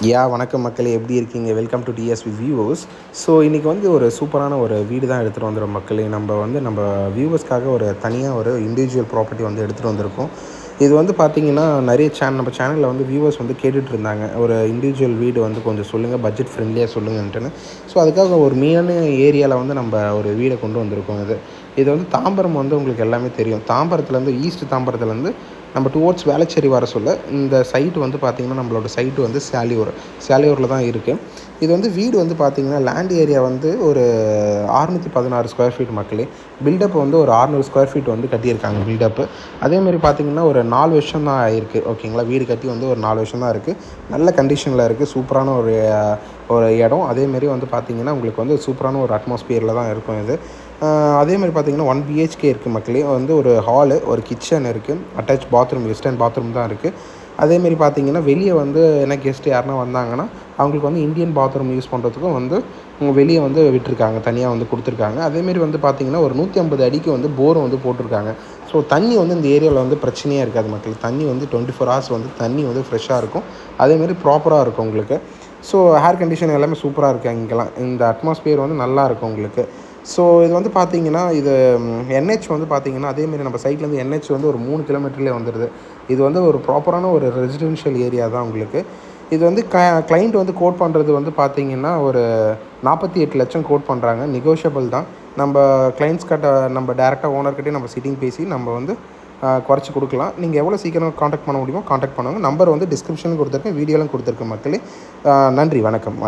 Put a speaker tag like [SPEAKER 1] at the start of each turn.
[SPEAKER 1] வணக்கம் மக்களே, எப்படி இருக்கீங்க? Welcome to டிஎஸ்வி viewers. ஸோ இன்றைக்கி வந்து ஒரு சூப்பரான ஒரு வீடு தான் எடுத்துகிட்டு வந்துடும் மக்களே. நம்ம வியூவர்ஸ்க்காக ஒரு தனியாக ஒரு இண்டிவிஜுவல் ப்ராப்பர்ட்டி வந்து எடுத்துகிட்டு வந்திருக்கோம். இது வந்து பார்த்திங்கன்னா நிறைய நம்ம சேனலில் வந்து வியூவர்ஸ் வந்து கேட்டுட்டு இருந்தாங்க, ஒரு இண்டிவிஜுவல் வீடு வந்து கொஞ்சம் சொல்லுங்கள், பட்ஜெட் ஃப்ரெண்ட்லியாக சொல்லுங்கன்ட்டுன்னு. ஸோ அதுக்காக ஒரு மெயினான ஏரியாவில் வந்து நம்ம ஒரு வீடை கொண்டு வந்திருக்கோம். இது வந்து தாம்பரம் வந்து உங்களுக்கு எல்லாமே தெரியும். தாம்பரத்துலேருந்து ஈஸ்ட் தாம்பரத்துலேருந்து நம்ம டுவோர்ட்ஸ் வேளச்சேரி வர சொல்ல இந்த சைட்டு வந்து பார்த்திங்கன்னா, நம்மளோட சைட்டு வந்து சேலையூரில் தான் இருக்குது. இது வந்து வீடு வந்து பார்த்திங்கன்னா, லேண்ட் ஏரியா வந்து ஒரு 616 ஸ்கொயர் ஃபீட் மக்களே. பில்டப் வந்து ஒரு 600 ஸ்கொயர் ஃபீட் வந்து கட்டியிருக்காங்க பில்டப்பு. அதேமாதிரி பார்த்திங்கன்னா ஒரு 4 வருஷம் தான் ஆகிருக்கு. ஓகேங்களா, வீடு கட்டி வந்து ஒரு 4 வருஷம் தான் இருக்குது. நல்ல கண்டிஷனில் இருக்குது. சூப்பரான ஒரு இடம். அதேமாரி வந்து பார்த்திங்கன்னா உங்களுக்கு வந்து சூப்பரான ஒரு அட்மாஸ்பியரில் தான் இருக்கும் இது. அதேமாதிரி பார்த்திங்கன்னா 1 பிஹெச்கே இருக்குது மக்களே. வந்து ஒரு ஹாலு, ஒரு கிச்சன் இருக்குது, அட்டாச் பாத்ரூம், வெஸ்டர்ன் பாத்ரூம் தான் இருக்குது. அதேமாரி பார்த்திங்கன்னா வெளியே வந்து என்ன கெஸ்ட்டு யாருனா வந்தாங்கன்னா அவங்களுக்கு வந்து இந்தியன் பாத்ரூம் யூஸ் பண்ணுறதுக்கும் வந்து வெளியே வந்து விட்டுருக்காங்க, தனியாக வந்து கொடுத்துருக்காங்க. அதேமாரி வந்து பார்த்திங்கன்னா ஒரு 150 அடிக்கு வந்து போரும் வந்து போட்டிருக்காங்க. ஸோ தண்ணி வந்து இந்த ஏரியாவில் வந்து பிரச்சனையே இருக்காது மக்கள். தண்ணி வந்து 24 ஹவர்ஸ் வந்து தண்ணி வந்து ஃப்ரெஷ்ஷாக இருக்கும். அதேமாரி ப்ராப்பராக இருக்கும் உங்களுக்கு. ஸோ ஏர் கண்டிஷன் எல்லாமே சூப்பராக இருக்குது. இங்கெல்லாம் இந்த அட்மாஸ்பியர் வந்து நல்லாயிருக்கும் உங்களுக்கு. ஸோ இது வந்து பார்த்திங்கன்னா இது என்ஹெச் வந்து பார்த்திங்கன்னா அதேமாரி நம்ம சைட்லேருந்து என்ஹெச் வந்து ஒரு 3 கிலோமீட்டர்லேயே வந்துடுது. இது வந்து ஒரு ப்ராப்பரான ஒரு ரெசிடென்ஷியல் ஏரியா தான் உங்களுக்கு. இது வந்து கிளைண்ட் வந்து கோட் பண்ணுறது வந்து பார்த்திங்கன்னா ஒரு 48 லட்சம் கோட் பண்ணுறாங்க. நெகோஷியபிள் தான். நம்ம கிளைண்ட்ஸ் கிட்ட நம்ம டேரெக்டாக ஓனர்கிட்டே நம்ம சிட்டிங் பேசி நம்ம வந்து குறைச்சி கொடுக்கலாம். நீங்கள் எவ்வளோ சீக்கிரம் காண்டாக்ட் பண்ண முடியுமோ காண்டாக்ட் பண்ணுவாங்க. நம்பர் வந்து டிஸ்கிரிப்ஷனும் கொடுத்துருக்கேன், வீடியோலாம் கொடுத்துருக்கேன் மக்களே. நன்றி, வணக்கம்.